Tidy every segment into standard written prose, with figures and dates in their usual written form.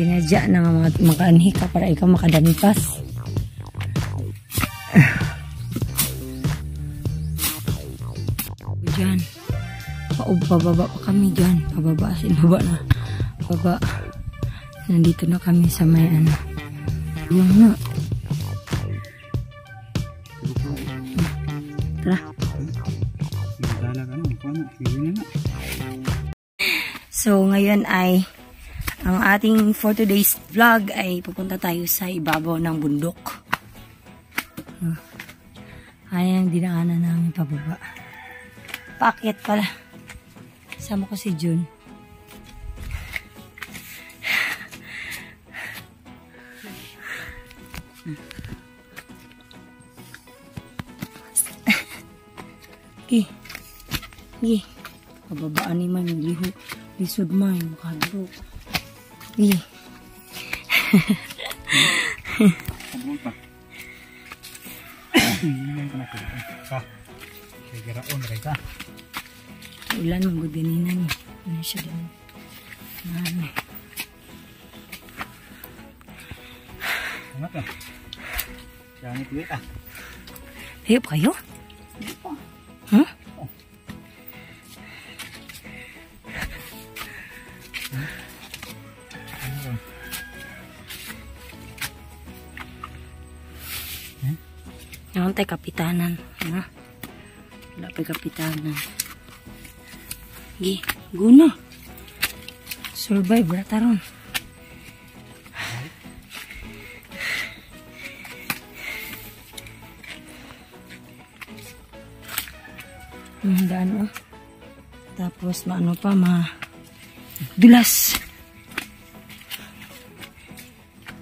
Sinadya na nga mga makaanhi ka para ikaw makadampas. Diyan. Pababa pa kami dyan. Pababa. Sinababa na. Baba. Nandito na kami sa may ano. Yung na. Tara. So, ngayon ay ang ating for today's vlog ay pupunta tayo sa ibabaw ng bundok. Ayan ang dinaanan namin pababa. Paakyat pala. Sama ko si Jun. Okay. Okay. Pababaan ni man liho. Lisod man. Makadro. Okay. Ulan ang gudininan. Ano siya din? Ano? Ano? Jangan tuwid ah. Hayop kayo? Huh? Yung tayo kapitanan. Ano? Wala pa kapitanan. Gi, guna. Survive, rataron. Daan oh. Tapos maano pa, dulas.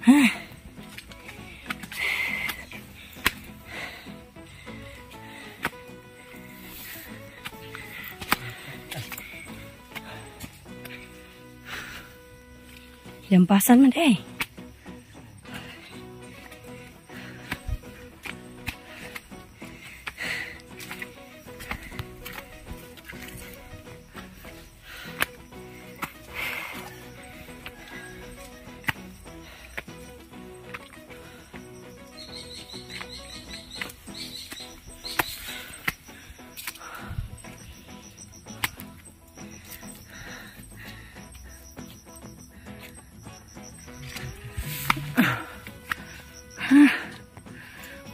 Ha? Lampasan man eh.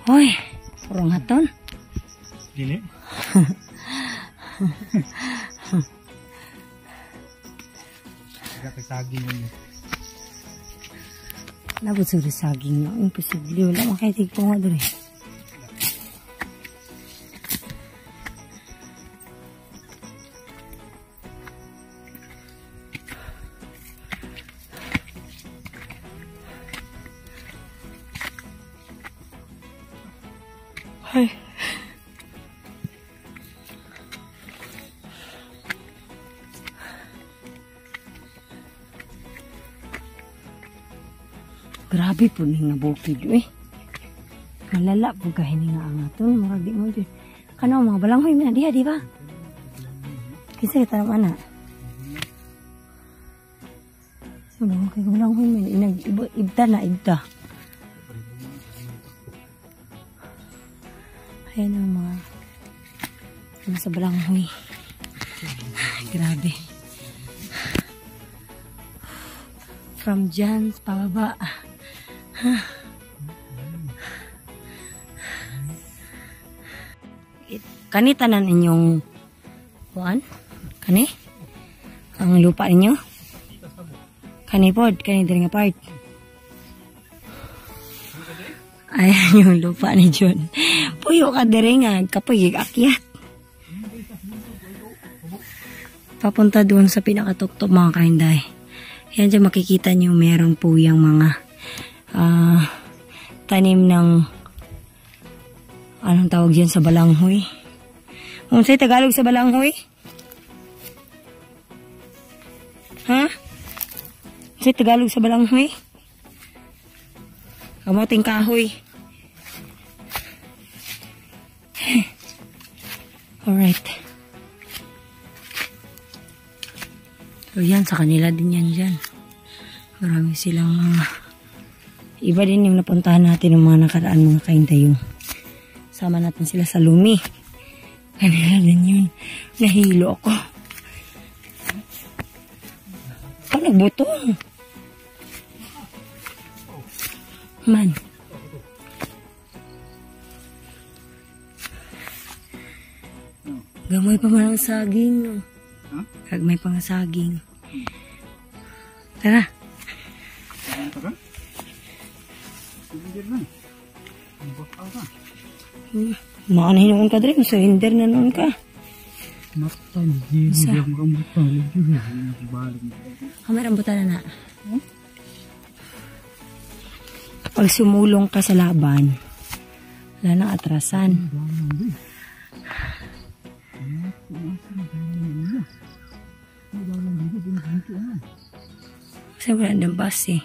Hoy, purong haton. Dili. Saging mo. Nabot sa saging mo. Imposible. Wala makaitig ko nga doon eh. Ay. Grabe po ni nga bukid eh. Malala po kahin nga ang aton. Marag di mo dyan. Kano mga balanghoy mo na diha, di ba? Kasi kita naman na. Ano kay balanghoy mo na. Ibda na, ibda. Ayan ang mga nasa balanghoy. Grabe. From dyan, pababa. Kanita na ninyong kuan? Kani? Ang lupa ninyo? Kani pod, kani din nga part. Ayan yung lupa ni John. Puyo ka dire nga, kapag akyat. Papunta doon sa pinakatuktok mga kainday. Yan dyan makikita nyo meron po yung mga tanim ng anong tawag dyan sa balanghoy. Unsay Tagalog sa balanghoy? Ha? Unsay Tagalog sa balanghoy? Kamuting kahoy. Alright. So yan, sa kanila din yan dyan. Marami silang mga... Iba din yung napuntahan natin ng mga nakaraan mga kainday. Yung sama natin sila sa lumi. Kanila din yun. Nahilo ako. Ako nagbutong. Man. Gamay pa man ang saging, no? Ha? Gagmay pa ang saging. Tara. Tara. Surrender na. Bakal ka. Maanahin naman ka dre. Surrender na noon ka. Matay. Hindi ako makamutang. Kamay rambutan na na. Pag sumulong ka sa laban, wala nang atrasan. Kasi wala nang bus eh.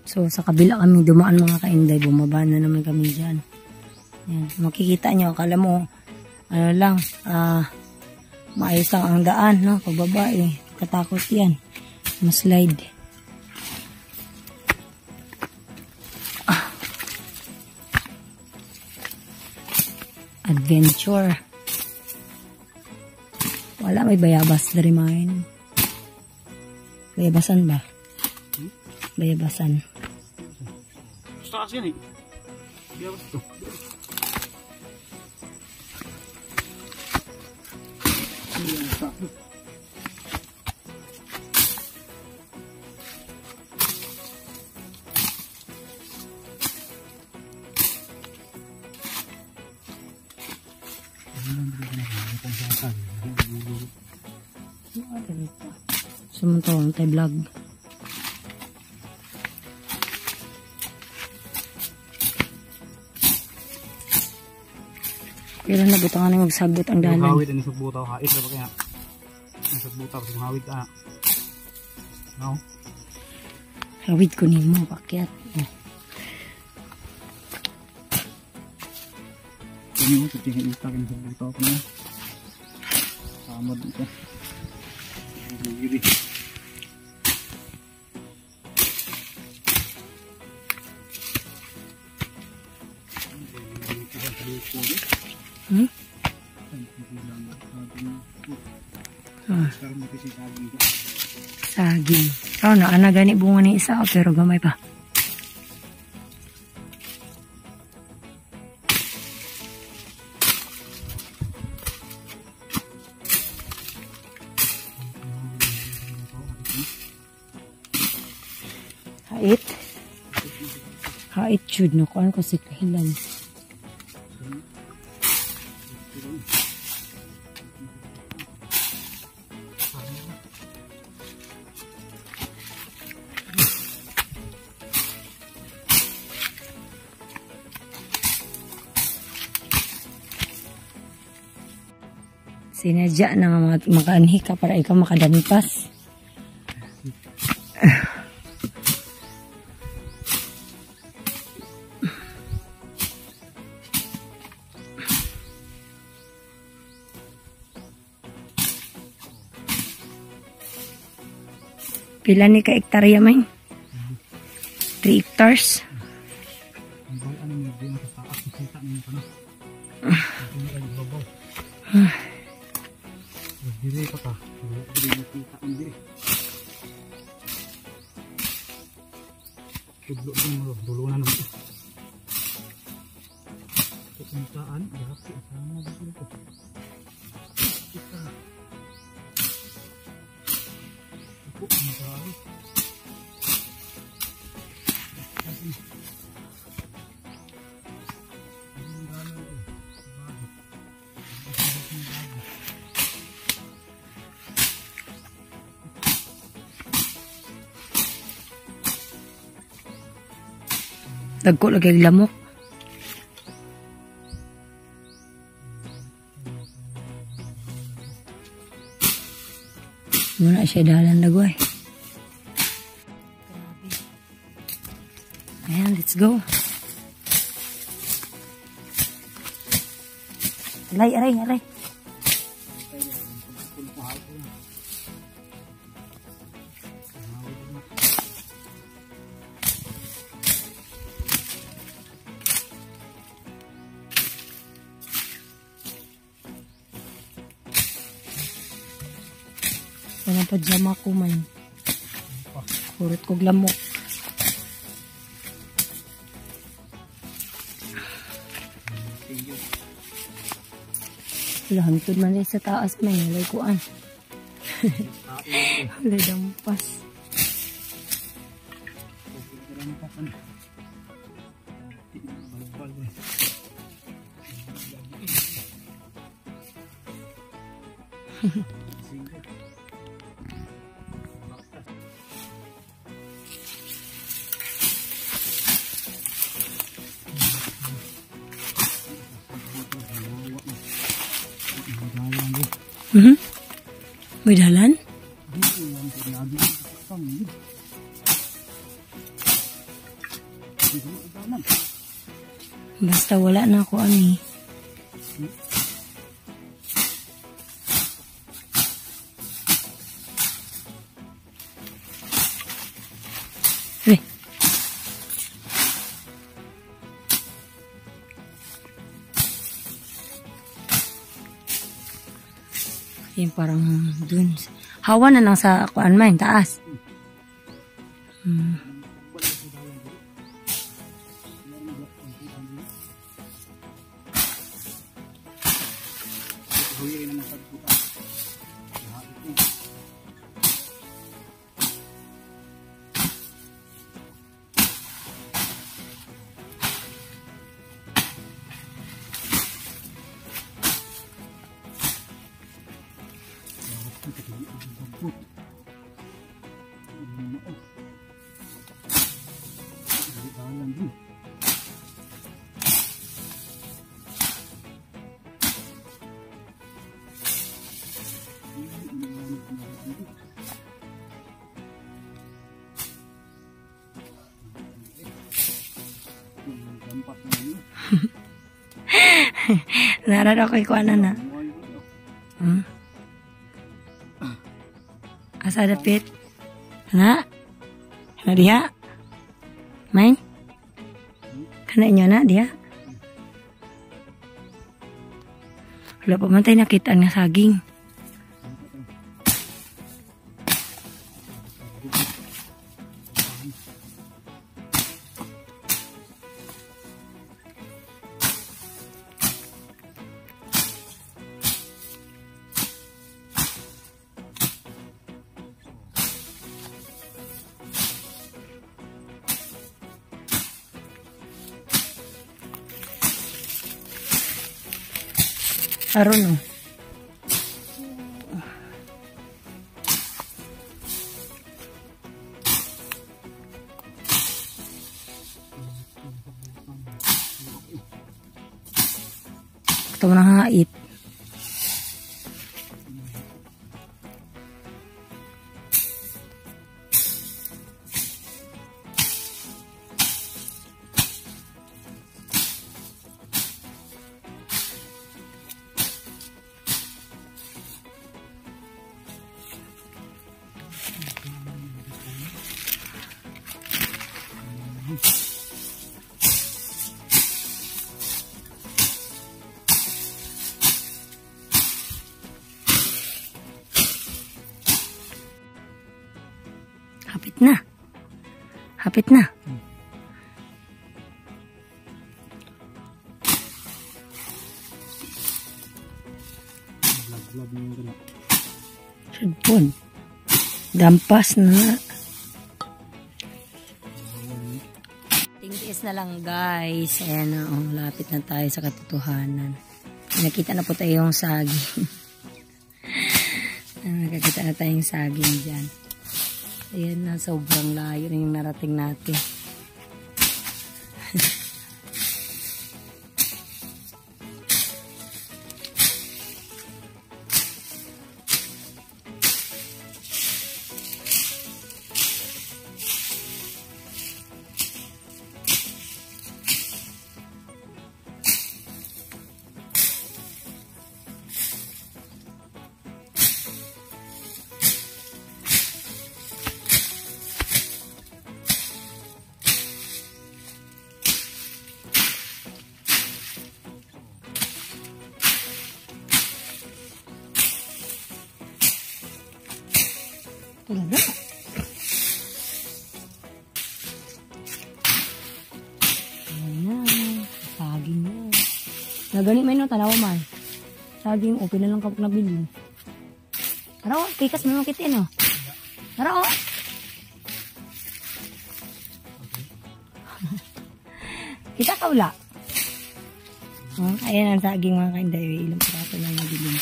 So sa kabila kami dumaan mga kainday. Bumaba na naman kami dyan. Yan. Makikita nyo. Akala mo ano lang maayos lang ang daan, no? Pagbaba eh. Katakot yan. Maslide. Adventure. Wala may bayabas dari main. Bayabasan ba? Bayabasan. Taas yan eh. Bayabas ito. Sumuntong tayo vlog. Pero nabutangan na magsagot ang dalan. Hawid ang sagbutaw. Hait na ba kaya? Ang sagbutaw. Kasi hawid ka. No? Hawid ko ni mo. Pakyat. Ini mo sa tingin itak ang sagbutaw ko na. Sama dito. Giri. Saging. Oh, na gani bunga ni isa pero gamay pa. Hait. Hait jud no kuan ko si kahilan. Sinadya na nga makaanhi ka para ikaw makadampas. Pila ni ka hektarya man? 3 hectares. Diri pa ta. Diri kita diri. Tudlo mo dulunan mo. Kesintaan berarti sama dulu ko. Kita. Aku mencari. Dagko lagi ang lamok. Muna siya dalan dagoy. Ayan, let's go. Aray. Walang pajama ko man. Kurot kog lamok. Wala, hantod man rin sa taas may nalay kuan. Wala dampas. May dalan? Basta wala na ako ani. Yung parang dun. Hawa na lang sa kuan man, taas. Narada ko ikuan na. Asa dapit? Na? Na dia? Main? Kana inyo na dia? Wala pa man tayo nakita nga saging. Aron no. Ito na hait. Hapit na. Hapit na. Sudpon. Dampas na. Tingtiis na lang guys. Ayan na. Oh, lapit na tayo sa katotohanan. Nakita na po tayo yung saging. Nakakita na tayong saging dyan. Ayan na, sobrang layo na yung narating natin. Talaga. Ayan na. Saging na. Nagani may no, tanawa man. Saging, o, pinalang kapag nabili. Tara o, kikas mo naman kitin o. Tara o. Kita ka wala. Ayan ang saging mga kainday. Ilang piraso lang nabili.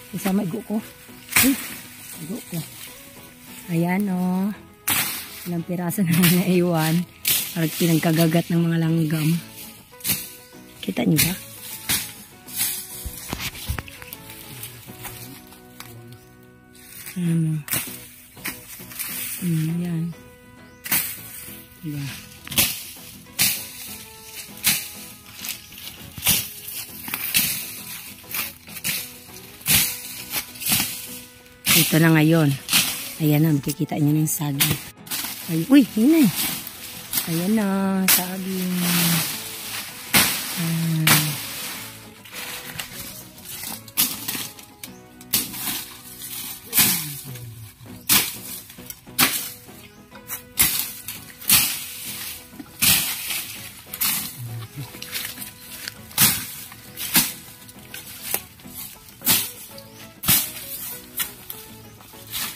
Isama igo ko. Igo ko. Ayan o. Ilang piraso na naiwan. Parang pinagkagagat ng mga langgam. Kita niyo ba? Ayan o. Ayan. Diba? Ito na ngayon. Ayan na, makikita nyo na yung saging. Ay, uy, yun na. Ayan na, saging.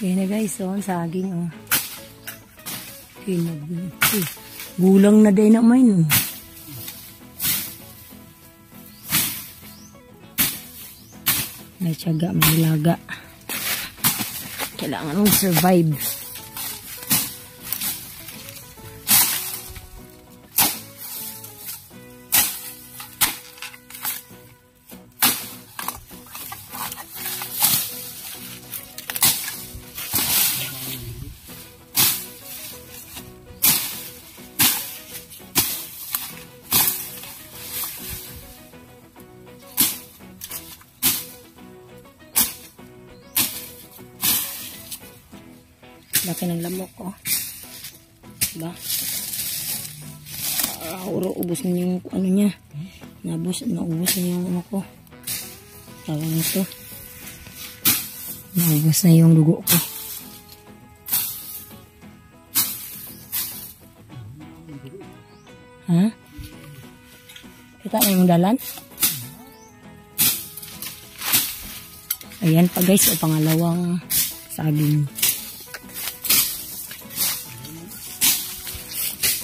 Ayan na guys, so, ang saging, oh. Gulang na din na main, oh. May tiyaga, may laga. Kailangan mong survive. Laki ng lamok, oh. Diba? Ubos na yung ano niya. Naubos na yung ano ko. Tawag nito. Naubos na yung dugo ko. Ha? Kita na yung dalan? Ayan pa guys, o pangalawang saging.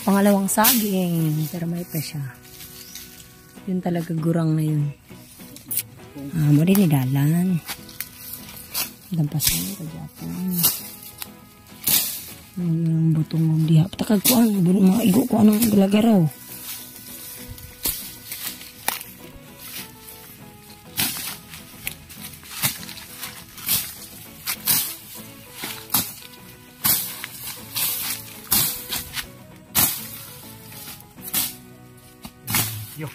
Pangalawang saging, pero may pa siya. Yun talaga gurang na yun. Mo rin idalan. Dampasan ko Japan. Yung butong ng diha. Patakag ko ang mga igo ko anong galagaraw. Yo.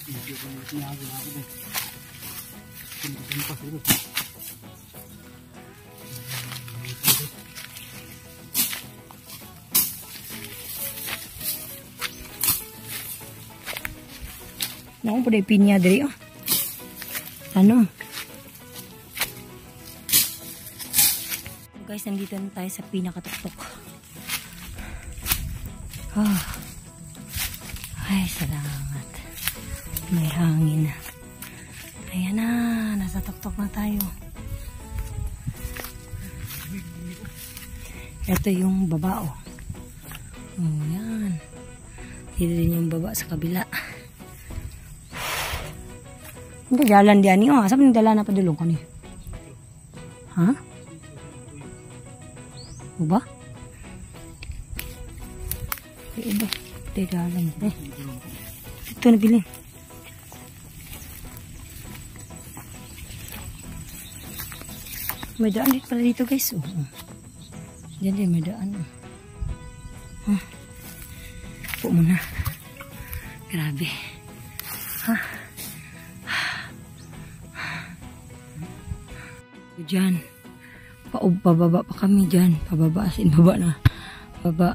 Video ko na sinabi na ako din. Pinagin pa sila. Naku po na pinya diri, oh. Ano? Guys, nandito na tayo sa pinakatuktok. Oh. Ay, salamat. May hangin. Ayan na, nasa tuktok na tayo. Ito yung baba, oh. Oh, yan. Dito din yung baba sa kabila. Hindi, jalan diyan niyo. Sabi ng dala na padulong ko niyo. Ha? Uba? Uba. Hindi, jalan. Ito na bilhin. May daan dito pala dito guys. Oh. Diyan din may daan. Oh. Po muna. Grabe. Ha? Diyan. Pababa pa kami dyan. Pababa as in baba na. Baba.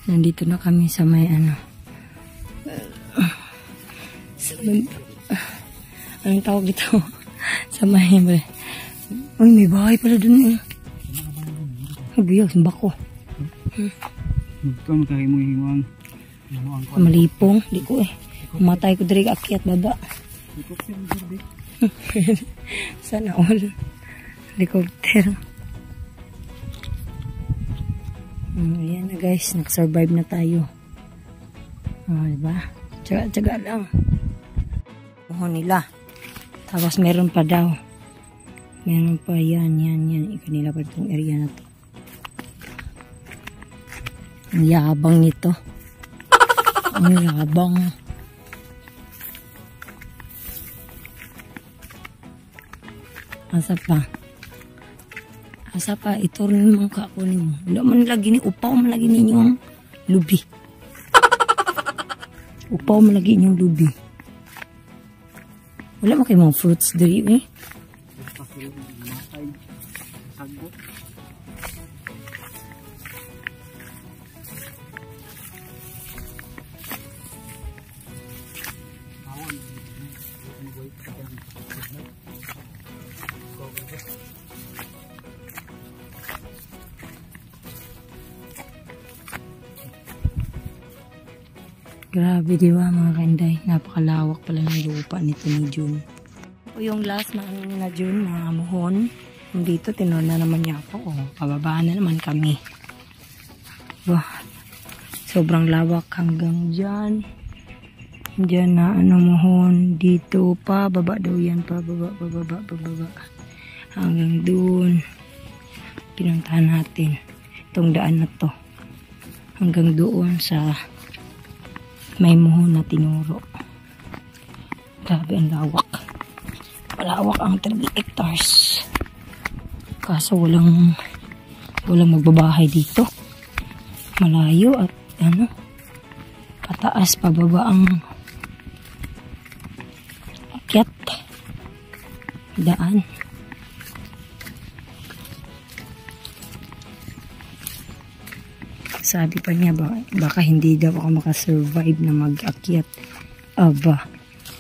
Nandito na kami sa may ano. Anong tawag dito? Sa may... Uy, may bahay pala dun eh. Biyog, bako. Magkano kayo mo himuang? Malipong, di ko eh. Umatay ko diri akyat baba. Sana all. Helicopter. Ayan na guys, nag-survive na tayo. Diba? Tsaga-tsaga lang. Muhon nila. Tapos meron pa daw. Meron pa yan. Ikanila pa itong area na to. Ang yabang nito. Ang yabang. Asa pa, ito rin mga kakunin mo. Wala man lagi ni upaw man lagi ninyong lubi. Upaw man lagi ninyong lubi. Wala man kayo mga fruits diri eh. Grabe diba mga kainday, napakalawak pala ng lupa nito ni June. O yung last na ano na June na muhon, dito tinor na naman niya ako. Pababa na naman kami. Wow. Sobrang lawak hanggang dyan. Dyan na ano muhon, dito pa, baba daw yan pa, baba. Hanggang dun. Pinuntahan natin itong daan na to. Hanggang doon sa may muhon na tinuro. Grabe ang lawak. Malawak ang 3 hectares. Kaso walang magbabahay dito. Malayo at ano, pataas pababa ang akyat daan. Sabi pa niya, baka hindi daw ako makasurvive na mag-akyat. Aba,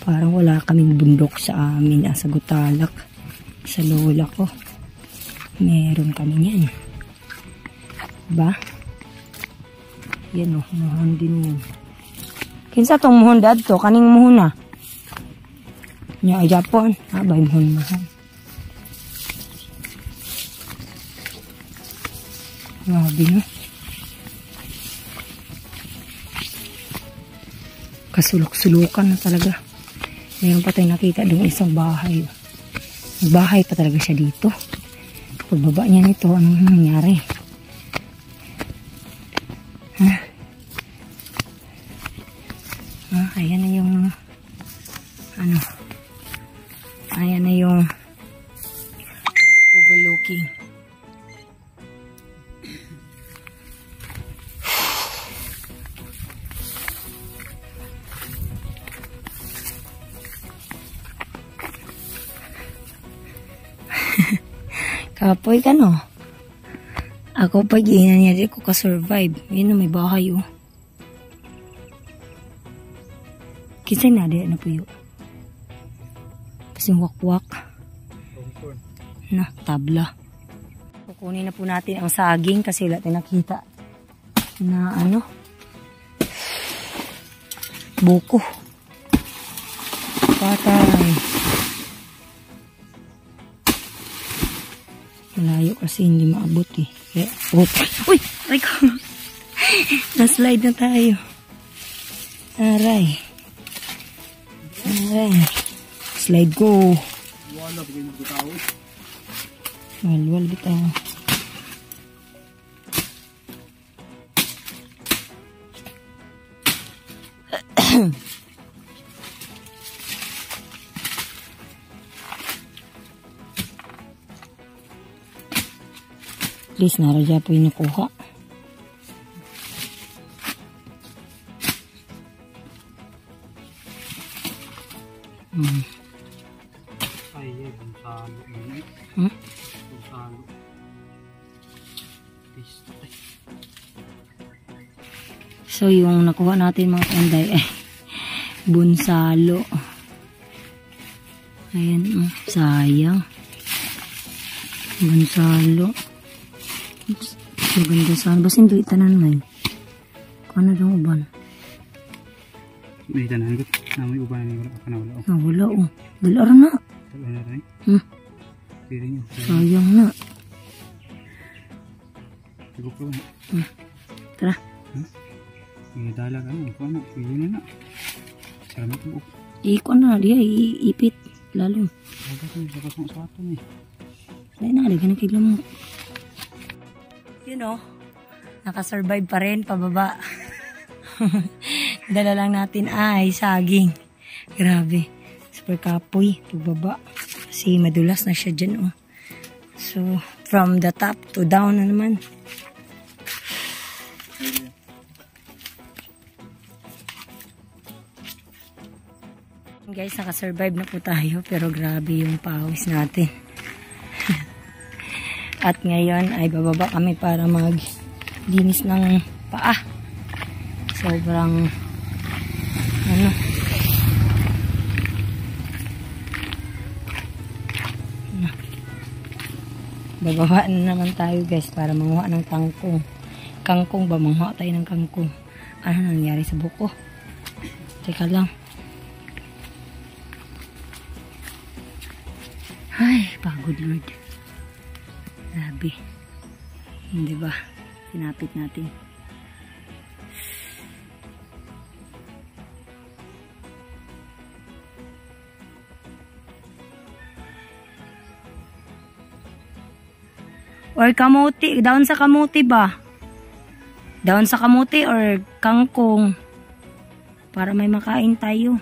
parang wala kaming bundok sa amin. Sa Gutalak, sa lola ko. Meron kami niyan. Ba? Yan o, muhon din yun. Kinsa tong muhon dad to? Kaning muhon na? Nya ay Japon. Abay muhon. Grabe no? Kasulok-sulukan na talaga. Mayroon pa tayong nakita doon isang bahay. Bahay pa talaga siya dito. Pagbaba niya nito, anong nangyari? Ayan na yung ayan na yung overlooking. Kapoy ka no? Ako pag iinan niya, di ko ka-survive. Yun may bahay oh. Kinsay na di na po yun. Tapos yung wakwak. Na, tabla. Kukunin na po natin ang saging kasi wala tayo nakita na ano. Buko. Patay. Malayo kasi hindi maabot eh. Kaya, uy! Aray ko! Na-slide na tayo. Aray. Slide ko. Walwal bitaw. Please, naradya po yung nakuha. Ay, bunsalo. Bunsalo. So, yung nakuha natin mga kanday, bunsalo. Ayan, oh, sayang. Gonzalo. Maganda sana. Basin doon itanan mo yun. Kung ano daw uban? May itanan ko. May uban na wala ka na wala. Wala, oh. Dalara na. Dalara na rin? Pili nyo. Sayang na. Tagok ka ba? Tara. May dala ka na. Ikaw na. Pili na na. Salamat mo. Iko na. Diya, iipit. Lalo. Bagas mo sa ato eh. Dahil nakaligan ng kiglam mo. You know, nakasurvive pa rin pababa. Dala lang natin ay saging. Grabe. Super kapoy. Pagbaba. Kasi madulas na siya dyan, oh. So, from the top to down na naman. Guys, nakasurvive na po tayo. Pero grabe yung pawis natin. At ngayon ay bababa kami para maglinis ng paa. Sobrang bababa na naman tayo guys para manguha ng kangkong. Kangkong ba? Manguha tayo ng kangkong. Ano nangyari sa buko? Teka lang. Ay, pagod Lord. Grabe. Hindi ba? Sinapit natin. Or kamuti. Daon sa kamuti ba? Daon sa kamuti or kangkong. Para may makain tayo.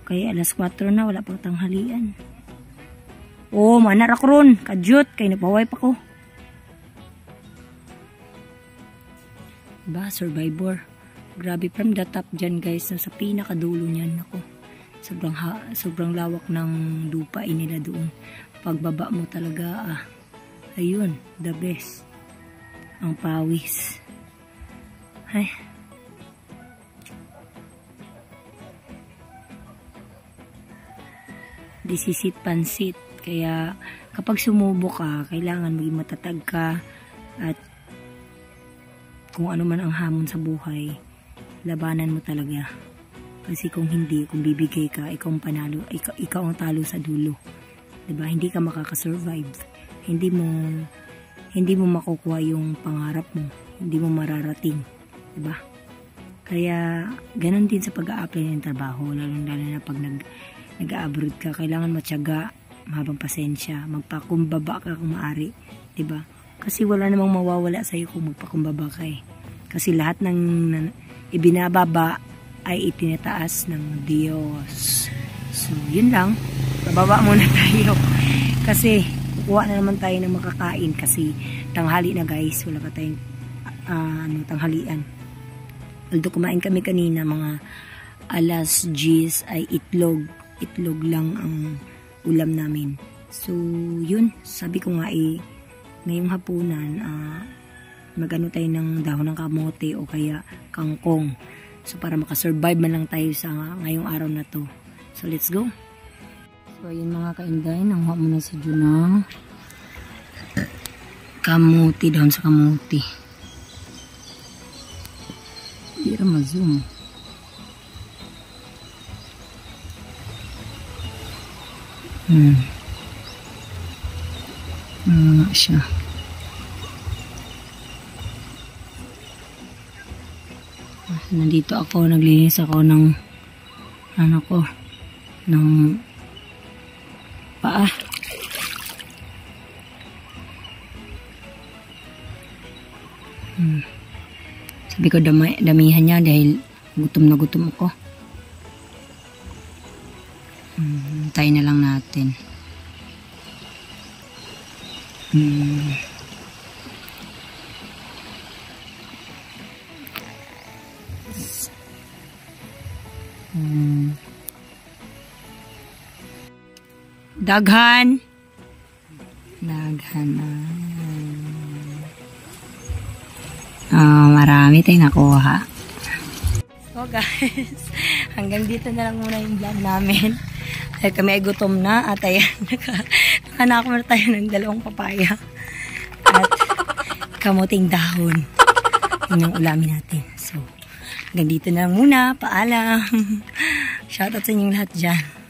Kaya alas 4 na. Wala pang tanghalian. Oh, manar ako ron. Kadyot. Kaya napaway pa ko. Diba? Survivor. Grabe from the top dyan guys. Sa pinakadulo niyan. Ako. Sobrang lawak ng lupa nila doon. Pagbaba mo talaga ayun. The best. Ang pawis. Ay. Disisit pansit. Kaya kapag sumubok ka, kailangan maging matatag ka at kung ano man ang hamon sa buhay, labanan mo talaga. Kasi kung hindi, kung bibigay ka, ikaw ang panalo, ikaw ang talo sa dulo. 'Di ba? Hindi ka makaka-survive. Hindi mo makukuha yung pangarap mo. Hindi mo mararating. 'Di ba? Kaya ganun din sa pag-a-apply ng trabaho, lalo na pag nag-abroad ka, kailangan matyaga, mahabang pasensya, magpakumbaba ka kung maaari, 'di ba? Kasi wala namang mawawala sa iyo kung magpakumbaba ka eh. Kasi lahat ng ibinababa ay itinataas ng Diyos. So, yun lang. Bababa muna tayo. Kasi kukuha na naman tayo ng makakain kasi tanghali na guys, wala pa tayong tanghalian. Although kumain kami kanina mga alas 10 ay itlog lang ang ulam namin. So, yun. Sabi ko nga ngayong hapunan, magano tayo ng dahon ng kamote o kaya kangkong. So, para makasurvive man lang tayo sa ngayong araw na to. So, let's go. So, ayun mga kainday. Nanguha muna si Junang kamote, dahon sa kamote. Hindi rin ma-zoom. Siya. Nandito ako, naglinis ako ng ng paa. Sabi ko damihan niya dahil gutom na gutom ako. Tayo na lang natin. Daghan marami tayong nakuha. So guys, hanggang dito na lang muna yung vlog namin. Ay kami ay gutom na at ayan, nakanakaw na tayo ng 2 papaya. At kamuting dahon. Yun yung ulamin natin. So, hanggang dito na lang muna. Paalam. Shoutout sa inyong lahat dyan.